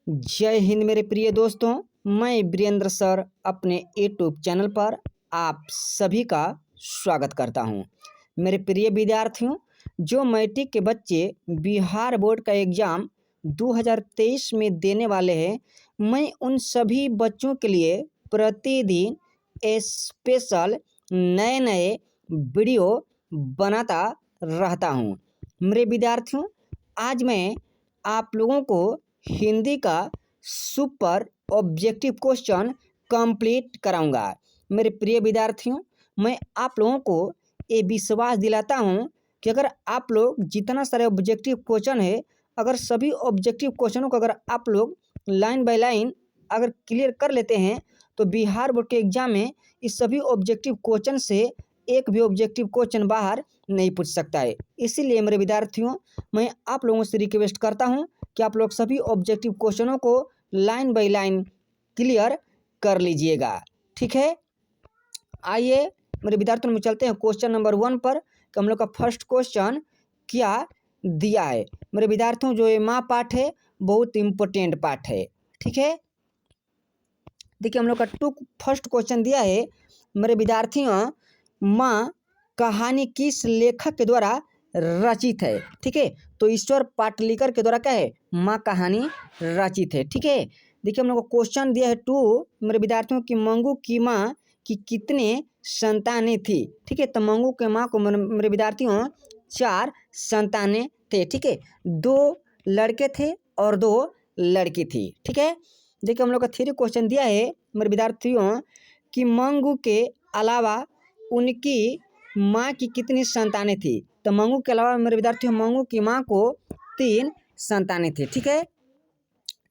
जय हिंद मेरे प्रिय दोस्तों। मैं वीरेंद्र सर अपने यूट्यूब चैनल पर आप सभी का स्वागत करता हूं। मेरे प्रिय विद्यार्थियों, जो मैट्रिक के बच्चे बिहार बोर्ड का एग्ज़ाम 2023 में देने वाले हैं, मैं उन सभी बच्चों के लिए प्रतिदिन स्पेशल नए नए वीडियो बनाता रहता हूं। मेरे विद्यार्थियों, आज मैं आप लोगों को हिंदी का सुपर ऑब्जेक्टिव क्वेश्चन कंप्लीट कराऊंगा। मेरे प्रिय विद्यार्थियों, मैं आप लोगों को ये विश्वास दिलाता हूं कि अगर आप लोग जितना सारे ऑब्जेक्टिव क्वेश्चन है, अगर सभी ऑब्जेक्टिव क्वेश्चनों को अगर आप लोग लाइन बाय लाइन अगर क्लियर कर लेते हैं, तो बिहार बोर्ड के एग्जाम में इस सभी ऑब्जेक्टिव क्वेश्चन से एक भी ऑब्जेक्टिव क्वेश्चन बाहर नहीं पूछ सकता है। इसीलिए मेरे विद्यार्थियों, मैं आप लोगों से रिक्वेस्ट करता हूं कि आप लोग सभी ऑब्जेक्टिव क्वेश्चनों को लाइन बाय लाइन क्लियर कर लीजिएगा। ठीक है, आइए मेरे विद्यार्थियों में चलते हैं क्वेश्चन नंबर 1 पर कि हम लोग का फर्स्ट क्वेश्चन क्या दिया है। मेरे विद्यार्थियों, जो ये माँ पाठ है बहुत इम्पोर्टेंट पाठ है। ठीक है, देखिए हम लोग का फर्स्ट क्वेश्चन दिया है मेरे विद्यार्थियों, माँ कहानी किस लेखक के द्वारा रचित है। ठीक है, तो ईश्वर पाटलिकर के द्वारा क्या है, माँ कहानी रचित है। ठीक है, देखिए हम लोग को क्वेश्चन दिया है 2 मेरे विद्यार्थियों की मंगू की माँ की कितने संतानें थी। ठीक है, तो मंगू के माँ को मेरे विद्यार्थियों 4 संतानें थे। ठीक है, 2 लड़के थे और 2 लड़की थी। ठीक है, देखिए हम लोग का 3 क्वेश्चन दिया है मेरे विद्यार्थियों कि मंगू के अलावा उनकी माँ की कितनी संतानें थी। तो मंगू के अलावा मेरे विद्यार्थियों मंगू की माँ को 3 संतानें थी। ठीक है,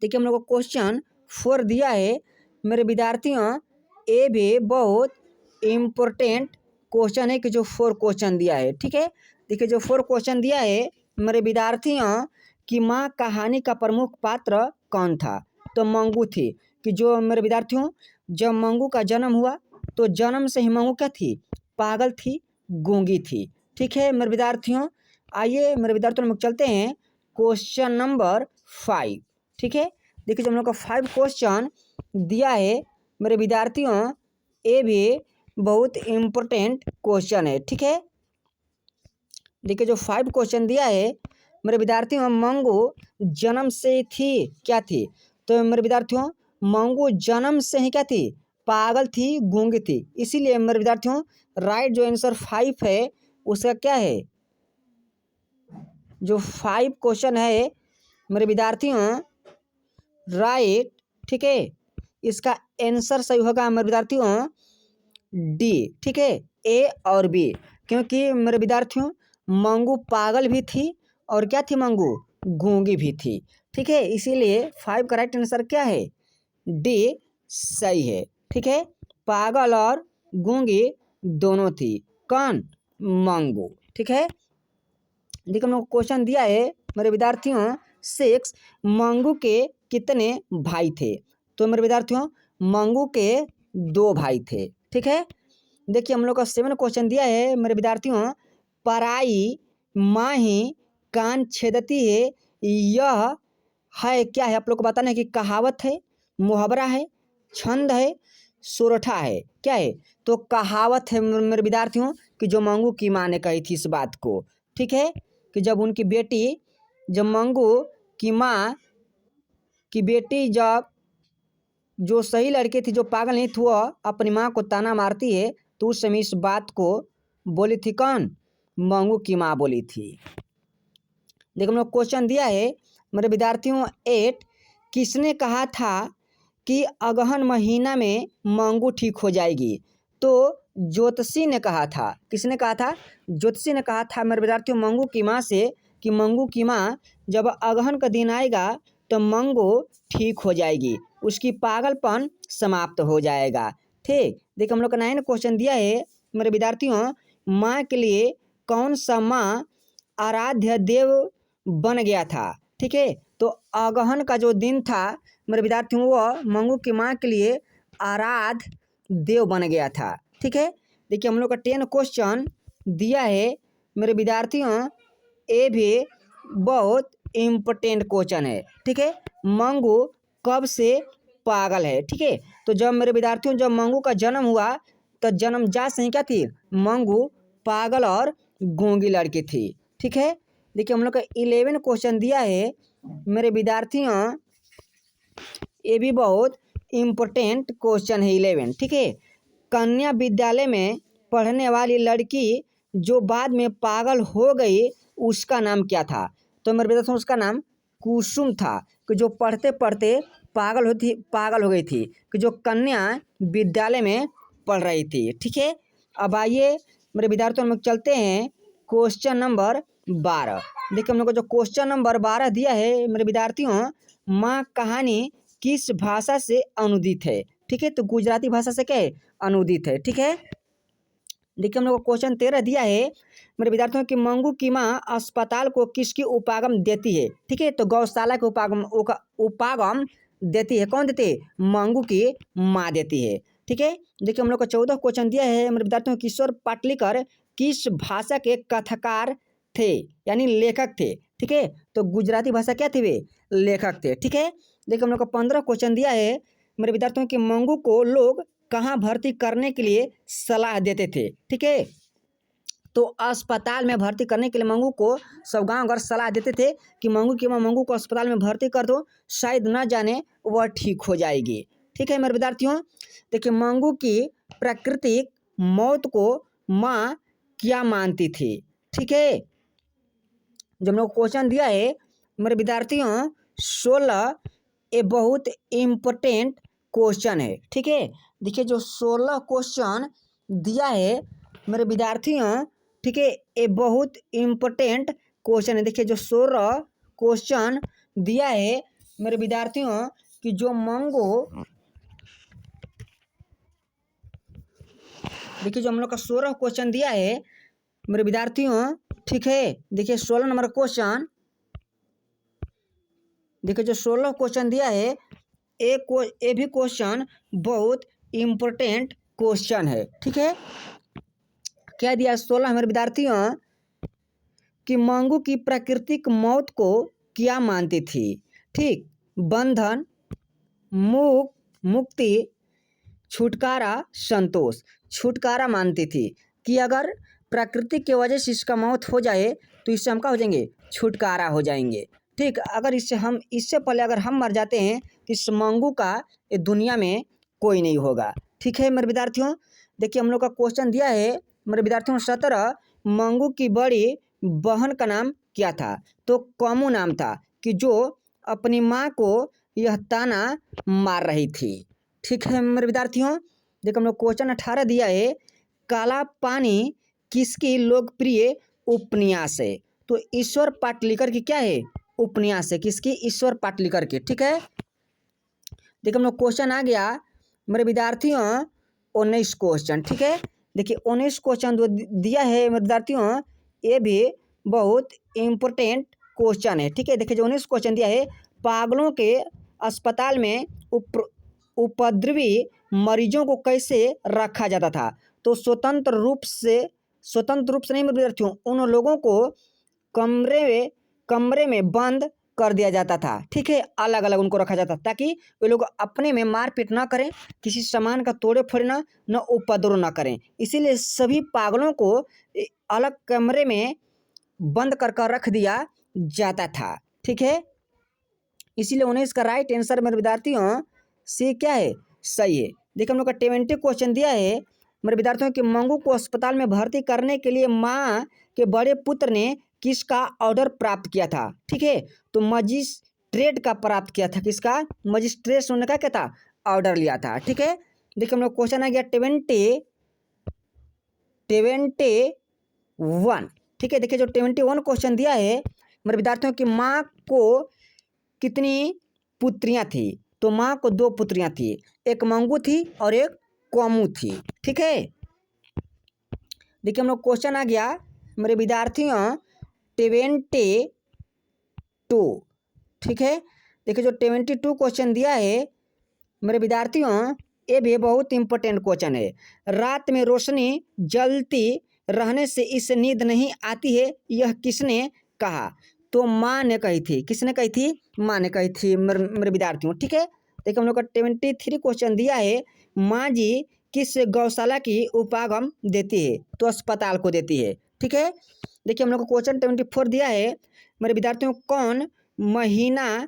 देखिए हम लोग को क्वेश्चन 4 दिया है मेरे विद्यार्थियों, ये भी बहुत इम्पोर्टेंट क्वेश्चन है कि जो 4 क्वेश्चन दिया है। ठीक है, देखिए जो 4 क्वेश्चन दिया है मेरे विद्यार्थियों कि माँ कहानी का प्रमुख पात्र कौन था। तो मंगू थी कि जो मेरे विद्यार्थियों, जब मंगू का जन्म हुआ तो जन्म से ही मंगू क्या थी, पागल थी, गूंगी थी। ठीक है मेरे विद्यार्थियों, आइए मेरे विद्यार्थियों हम चलते हैं क्वेश्चन नंबर 5। ठीक है, देखिए जो हम लोग का 5 क्वेश्चन दिया है मेरे विद्यार्थियों, ये भी बहुत इम्पोर्टेंट क्वेश्चन है। ठीक है, देखिए जो 5 क्वेश्चन दिया है मेरे विद्यार्थियों, मंगू जन्म से थी क्या थी। तो मेरे विद्यार्थियों, मंगू जन्म से ही क्या थी, पागल थी, गूंगी थी। इसीलिए मेरे विद्यार्थियों राइट जो आंसर 5 है उसका क्या है, जो 5 क्वेश्चन है मेरे विद्यार्थियों राइट। ठीक है, इसका आंसर सही होगा मेरे विद्यार्थियों डी। ठीक है, ए और बी, क्योंकि मेरे विद्यार्थियों मंगू पागल भी थी और क्या थी, मंगू गूंगी भी थी। ठीक है, इसीलिए 5 का राइट आंसर क्या है, डी सही है। ठीक है, पागल और गूंगी दोनों थी, कौन, मंगू। ठीक है, देखिए हम लोग क्वेश्चन दिया है मेरे विद्यार्थियों 6, मंगू के कितने भाई थे। तो मेरे विद्यार्थियों मंगू के 2 भाई थे। ठीक है, देखिए हम लोग का 7 क्वेश्चन दिया है मेरे विद्यार्थियों, पराई माँ ही कान छेदती है, यह है क्या है। आप लोग को बताना है कि कहावत है, मुहावरा है, छंद है, सोरठा है, क्या है। तो कहावत है मेरे विद्यार्थियों कि जो मंगू की माँ ने कही थी इस बात को। ठीक है, कि जब उनकी बेटी, जब मंगू की माँ की बेटी जब जो सही लड़की थी, जो पागल नहीं थी, वह अपनी माँ को ताना मारती है, तो उस समय इस बात को बोली थी कौन, मंगू की माँ बोली थी। देखो हम लोग क्वेश्चन दिया है मेरे विद्यार्थियों 8, किसने कहा था कि अगहन महीना में मंगू ठीक हो जाएगी। तो ज्योतिषी ने कहा था, किसने कहा था, ज्योतिषी ने कहा था मेरे विद्यार्थियों मंगू की माँ से कि मंगू की माँ जब अगहन का दिन आएगा तो मंगू ठीक हो जाएगी, उसकी पागलपन समाप्त हो जाएगा। ठीक, देखिए हम लोग का 9 क्वेश्चन दिया है मेरे विद्यार्थियों, माँ के लिए कौन सा माँ आराध्य देव बन गया था। ठीक है, तो अगहन का जो दिन था मेरे विद्यार्थियों, वह मंगू की माँ के लिए आराध्य देव बन गया था। ठीक है, देखिए हम लोग का 10 क्वेश्चन दिया है मेरे विद्यार्थियों, ये भी बहुत इम्पोर्टेंट क्वेश्चन है। ठीक है, मंगू कब से पागल है। ठीक है, तो जब मेरे विद्यार्थियों जब मंगू का जन्म हुआ तो जन्मजात संज्ञा क्या थी, मंगू पागल और गूंगी लड़की थी। ठीक है, देखिए हम लोग का 11 क्वेश्चन दिया है मेरे विद्यार्थियों, ये भी बहुत इम्पोर्टेंट क्वेश्चन है 11। ठीक है, कन्या विद्यालय में पढ़ने वाली लड़की जो बाद में पागल हो गई उसका नाम क्या था। तो मेरे विद्यार्थियों उसका नाम कुसुम था, कि जो पढ़ते पढ़ते पागल हो गई थी, कि जो कन्या विद्यालय में पढ़ रही थी। ठीक है, अब आइए मेरे विद्यार्थियों हम लोग चलते हैं क्वेश्चन नंबर 12। देखिए हम लोग को जो क्वेश्चन नंबर 12 दिया है मेरे विद्यार्थियों, माँ कहानी किस भाषा से अनुदित है। ठीक है, तो गुजराती भाषा से क्या है, अनुदित है। ठीक है, देखिए हम लोग को क्वेश्चन 13 दिया है मेरे विद्यार्थियों की मंगू की माँ अस्पताल को किसकी उपागम देती है। ठीक है, तो गौशाला के उपागम देती है, कौन देती है, मंगू की माँ देती है। ठीक है, देखिए हम लोग को 14 क्वेश्चन दिया है मेरे विद्यार्थियों, किशोर पाटलिकर किस भाषा के कथाकार थे, यानी लेखक थे। ठीक है, तो गुजराती भाषा क्या थे, वे लेखक थे। ठीक है, देखिए हम लोग को 15 क्वेश्चन दिया है मेरे विद्यार्थियों की मंगू को लोग कहाँ भर्ती करने के लिए सलाह देते थे। ठीक है, तो अस्पताल में भर्ती करने के लिए मंगू को सब गांव घर सलाह देते थे कि मंगू को अस्पताल में भर्ती कर दो, शायद न जाने वह ठीक हो जाएगी। ठीक है मेरे विद्यार्थियों, देखिए मंगू की प्राकृतिक मौत को माँ क्या मानती थी। ठीक है, जब लोग क्वेश्चन दिया है मेरे विद्यार्थियों 16, ये बहुत इम्पोर्टेंट क्वेश्चन है। ठीक है, देखिए जो 16 क्वेश्चन दिया है मेरे विद्यार्थियों, ठीक है, ये बहुत इम्पोर्टेंट क्वेश्चन है। देखिए जो 16 क्वेश्चन दिया है मेरे विद्यार्थियों कि जो मंगू, देखिए जो हम लोग का 16 क्वेश्चन दिया है मेरे विद्यार्थियों। ठीक है, देखिए 16 नंबर क्वेश्चन, देखिए जो 16 क्वेश्चन दिया है ये भी क्वेश्चन बहुत इम्पोर्टेंट क्वेश्चन है। ठीक है, क्या दिया 16 हमारे विद्यार्थियों कि मंगू की प्राकृतिक मौत को क्या मानती थी। ठीक, बंधन, मुक्ति, छुटकारा, संतोष। छुटकारा मानती थी कि अगर प्राकृतिक की वजह से इसका मौत हो जाए तो इससे हम क्या हो जाएंगे, छुटकारा हो जाएंगे। ठीक, अगर इससे पहले अगर हम मर जाते हैं तो इस मंगू का ये दुनिया में कोई नहीं होगा। ठीक है मेरे विद्यार्थियों, देखिए हम लोग का क्वेश्चन दिया है मेरे विद्यार्थियों 17, मंगू की बड़ी बहन का नाम क्या था। तो कमू नाम था, कि जो अपनी माँ को यह ताना मार रही थी। ठीक है मेरे विद्यार्थियों, देखो हम लोग क्वेश्चन 18 दिया है, काला पानी किसकी लोकप्रिय उपन्यास है। तो ईश्वर पाटलिकर की क्या है, उपन्यास है, किसकी, ईश्वर पाटलिकर की। ठीक है, देखिए हम लोग क्वेश्चन आ गया मेरे विद्यार्थियों 19 क्वेश्चन। ठीक है, देखिए 19 क्वेश्चन दिया है मेरे विद्यार्थियों, ये भी बहुत इम्पोर्टेंट क्वेश्चन है। ठीक है, देखिए जो 19 क्वेश्चन दिया है, पागलों के अस्पताल में उपद्रवी मरीजों को कैसे रखा जाता था। तो स्वतंत्र रूप से नहीं मेरे विद्यार्थियों, उन लोगों को कमरे में बंद कर दिया जाता था। ठीक है, अलग अलग उनको रखा जाता ताकि वे लोग अपने में मारपीट ना करें, किसी सामान का तोड़े फोड़े न उपद्रव ना करें। इसीलिए सभी पागलों को अलग कमरे में बंद कर रख दिया जाता था। ठीक है, इसीलिए 19 का राइट आंसर मेरे विद्यार्थियों सी क्या है, सही है। देखिए हम लोग का 20 क्वेश्चन दिया है मेरे विद्यार्थियों कि मंगू को अस्पताल में भर्ती करने के लिए माँ के बड़े पुत्र ने किसका ऑर्डर प्राप्त किया था। ठीक है, तो मजिस्ट्रेट का प्राप्त किया था, किसका, मजिस्ट्रेट ने क्या था, ऑर्डर लिया था। ठीक है, देखिए हम लोग क्वेश्चन आ गया 21। ठीक है, देखिए जो 21 क्वेश्चन दिया है मेरे विद्यार्थियों की माँ को कितनी पुत्रियां थी। तो माँ को 2 पुत्रियां थी, एक मंगू थी और एक कमू थी। ठीक है, देखिए हम लोग क्वेश्चन आ गया मेरे विद्यार्थियों 22। ठीक है, देखिए जो 22 क्वेश्चन दिया है मेरे विद्यार्थियों, ये भी बहुत इंपॉर्टेंट क्वेश्चन है। रात में रोशनी जलती रहने से इसे नींद नहीं आती है, यह किसने कहा। तो माँ ने कही थी। किसने कही थी? माँ ने कही थी मेरे विद्यार्थियों। ठीक है, देखिए हम लोग का 23 क्वेश्चन दिया है, माँ जी किस गौशाला की उपागम देती है? तो अस्पताल को देती है। ठीक है, देखिए हम लोग को क्वेश्चन 24 दिया है, मेरे विद्यार्थियों कौन महीना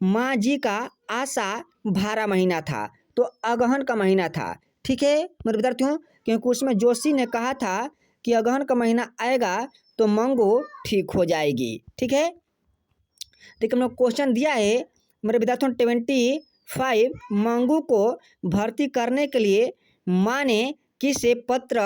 माँ जी का आशा भारा महीना था? तो अगहन का महीना था। ठीक है मेरे विद्यार्थियों, क्योंकि उसमें जोशी ने कहा था कि अगहन का महीना आएगा तो मंगू ठीक हो जाएगी। ठीक है, देखिए हम लोग क्वेश्चन दिया है मेरे विद्यार्थियों 25, मंगू को भर्ती करने के लिए माँ ने किसे पत्र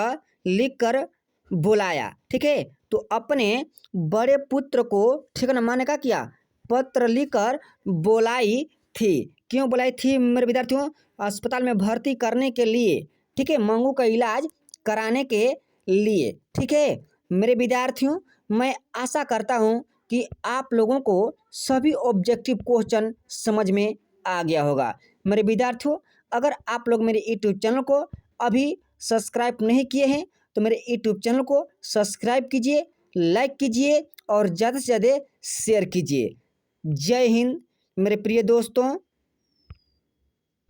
लिखकर बुलाया? ठीक है, तो अपने बड़े पुत्र को, ठीक है ना, माँ ने क्या किया? पत्र लिखकर बुलाई थी। क्यों बुलाई थी मेरे विद्यार्थियों? अस्पताल में भर्ती करने के लिए। ठीक है, मंगू का इलाज कराने के लिए। ठीक है मेरे विद्यार्थियों, मैं आशा करता हूँ कि आप लोगों को सभी ऑब्जेक्टिव क्वेश्चन समझ में आ गया होगा। मेरे विद्यार्थियों, अगर आप लोग मेरे यूट्यूब चैनल को अभी सब्सक्राइब नहीं किए हैं तो मेरे यूट्यूब चैनल को सब्सक्राइब कीजिए, लाइक कीजिए और ज़्यादा से ज़्यादा शेयर कीजिए। जय हिंद मेरे प्रिय दोस्तों।